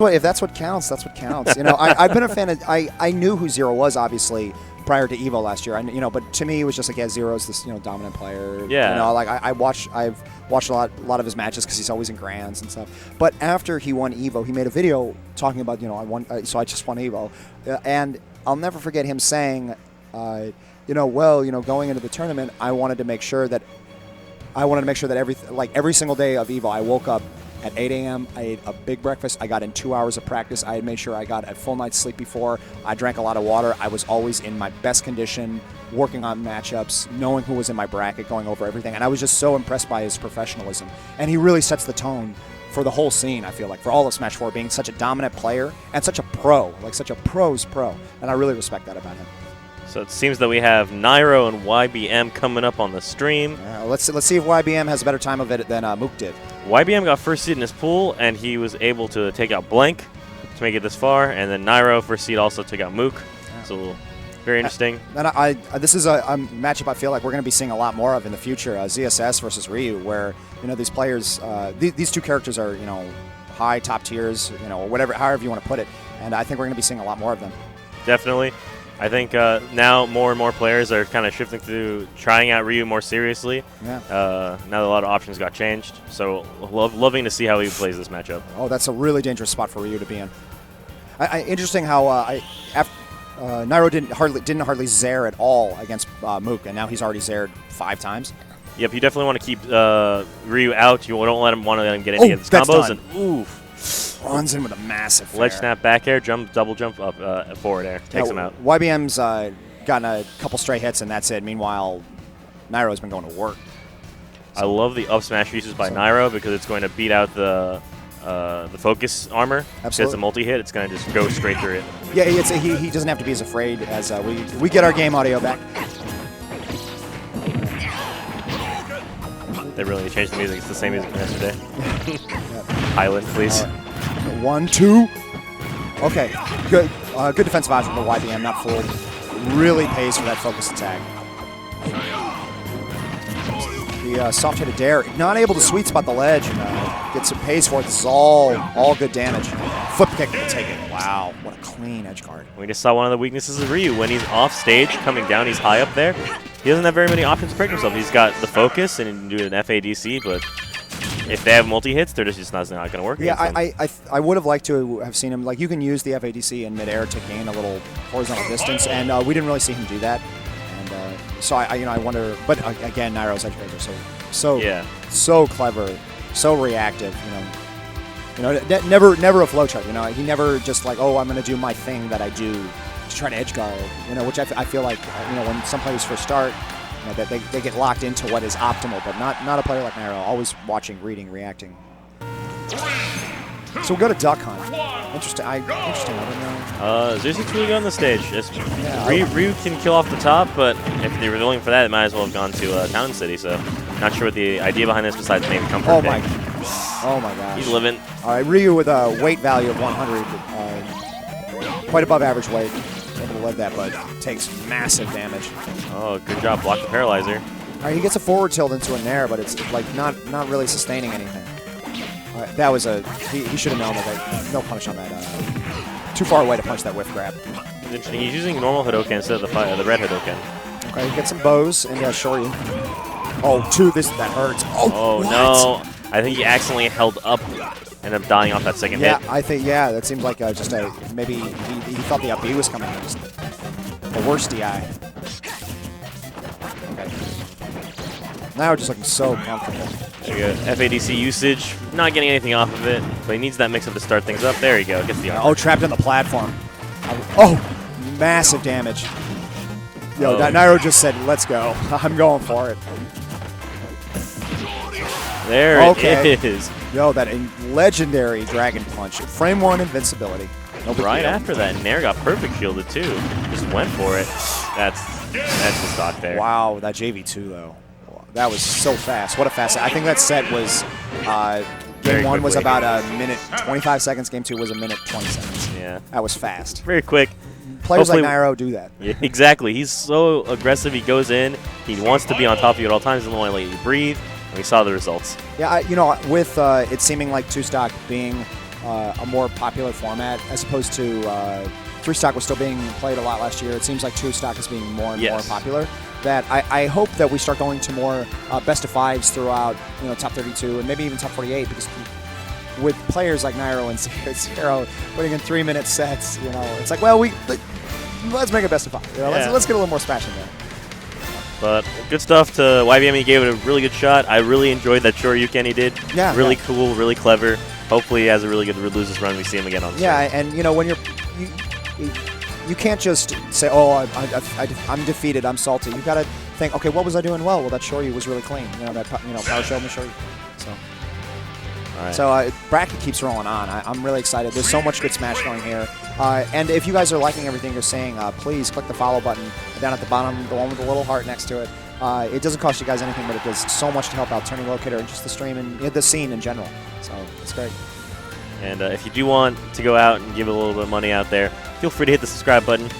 If that's what counts, that's what counts. You know, I've been a fan of. I knew who Zero was, obviously, prior to Evo last year. But to me, it was just like, yeah, Zero's this dominant player. Yeah. You know, like I've watched a lot of his matches because he's always in grands and stuff. But after he won Evo, he made a video talking about I won, so I just won Evo, and I'll never forget him saying, going into the tournament, I wanted to make sure that every single day of Evo, I woke up at 8 a.m., I ate a big breakfast. I got in 2 hours of practice. I had made sure I got a full night's sleep before. I drank a lot of water. I was always in my best condition, working on matchups, knowing who was in my bracket, going over everything. And I was just so impressed by his professionalism. And he really sets the tone for the whole scene, I feel like, for all of Smash 4, being such a dominant player and such a pro, like such a pro's pro. And I really respect that about him. So it seems that we have Nairo and Y.b.M coming up on the stream. Let's see if Y.b.M has a better time of it than Mook did. Y.b.M got first seed in his pool, and he was able to take out Blank to make it this far. And then Nairo, first seed, also took out Mook. Yeah. So very interesting. And this is a matchup I feel like we're going to be seeing a lot more of in the future. ZSS versus Ryu, where these players, these two characters are high top tiers, whatever, however you want to put it. And I think we're going to be seeing a lot more of them. Definitely. I think now more and more players are kind of shifting to trying out Ryu more seriously. Yeah. Now that a lot of options got changed, so loving to see how he plays this matchup. Oh, that's a really dangerous spot for Ryu to be in. Interesting how Nairo didn't hardly zare at all against Mook, and now he's already zared 5 times. Yep, you definitely want to keep Ryu out. You don't want to let him get any of his combos. Done. And oof. Runs in with a massive ledge snap back air, double jump up, forward air. Takes him out. Y.b.M's gotten a couple stray hits, and that's it. Meanwhile, Nairo's been going to work. I love the up smash uses by Nairo because it's going to beat out the focus armor. Absolutely. It's a multi-hit. It's going to just go straight through it. Yeah, he doesn't have to be as afraid as we get our game audio back. They really changed the music. It's the same music from yesterday. Highland, please. 1, 2. Okay, good. Good defensive option for Y.b.M. Not fooled. Really pays for that focus attack. The soft-headed dare, not able to sweet spot the ledge, and gets it pays for it. This is all good damage. Flip kick to take it. Wow, what a clean edge guard. We just saw one of the weaknesses of Ryu. When he's off stage, coming down, he's high up there. He doesn't have very many options to protect himself. He's got the focus and he can do an FADC, but if they have multi-hits, they're just not going to work. Yeah, I would have liked to have seen him. Like, you can use the FADC in midair to gain a little horizontal distance, and we didn't really see him do that. And so I wonder. But again, Nairo's edge guards are so clever, so reactive. Never a flowchart. He never just like, oh, I'm going to do my thing that I do to try to edge guard. Which I feel like when some players first start, that they get locked into what is optimal, but not a player like Nairo, always watching, reading, reacting. So we'll go to Duck Hunt. Interesting. I don't know. ZSS really good on the stage. Ryu can kill off the top, but if they were going for that, it might as well have gone to Town City. So not sure what the idea behind this besides maybe comfort. Oh my gosh. He's living. All right, Ryu with a weight value of 100, quite above average weight. Able to live that, but takes massive damage. Oh, good job. Block the paralyzer. All right, he gets a forward tilt into a nair, but it's like not really sustaining anything. All right, that was he should have known that. No punish on that. Too far away to punch that whiff grab. Interesting. He's using normal Hadoken instead of the red Hadoken. Okay, he gets some bows and Shoryu. Oh, that hurts. Oh no! I think he accidentally held up. Ended up dying off that second hit. I think, that seems like just maybe he thought the up B was coming. Just the worst DI. Okay. Now we're just looking so comfortable. There you go. FADC usage, not getting anything off of it, but he needs that mix-up to start things up. There you go. Gets the armor. Oh, trapped in the platform. Oh, massive damage. Yo, Nairo just said, let's go. I'm going for it. There it is. Yo, that legendary Dragon Punch. Frame 1 invincibility. Right after that, Nair got perfect shielded too. Just went for it. That's the stock there. Wow, that JV2 though. That was so fast. What a fast. I think that set was game 1 was about a minute 25 seconds. Game 2 was a minute 20 seconds. Yeah. That was fast. Very quick. Players like Nairo do that. Yeah, exactly. He's so aggressive. He goes in. He wants to be on top of you at all times. Doesn't want to let you breathe. And we saw the results. Yeah, with it seeming like 2-stock being a more popular format as opposed to 3-stock was still being played a lot last year. It seems like 2-stock is being more and more popular. That I hope that we start going to more best of 5s throughout, top 32 and maybe even top 48, because with players like Nairo and Zero putting in 3-minute sets, it's like, well, let's make a best of 5. Let's get a little more smash in there. But good stuff to Y.b.M. He gave it a really good shot. I really enjoyed that Shoryuken he did. Yeah, really cool, really clever. Hopefully he has a really good loses run. We see him again on the stage. And when you can't just say, oh, I'm defeated, I'm salty. You've got to think, okay, what was I doing well? Well, that Shoryu was really clean. That power show me Shoryu. So. All right. So bracket keeps rolling on. I'm really excited. There's so much good Smash going here. And if you guys are liking everything you're saying, please click the follow button down at the bottom, the one with the little heart next to it. It doesn't cost you guys anything, but it does so much to help out Turning Locator and just the stream and the scene in general. So it's great. And if you do want to go out and give a little bit of money out there, feel free to hit the subscribe button.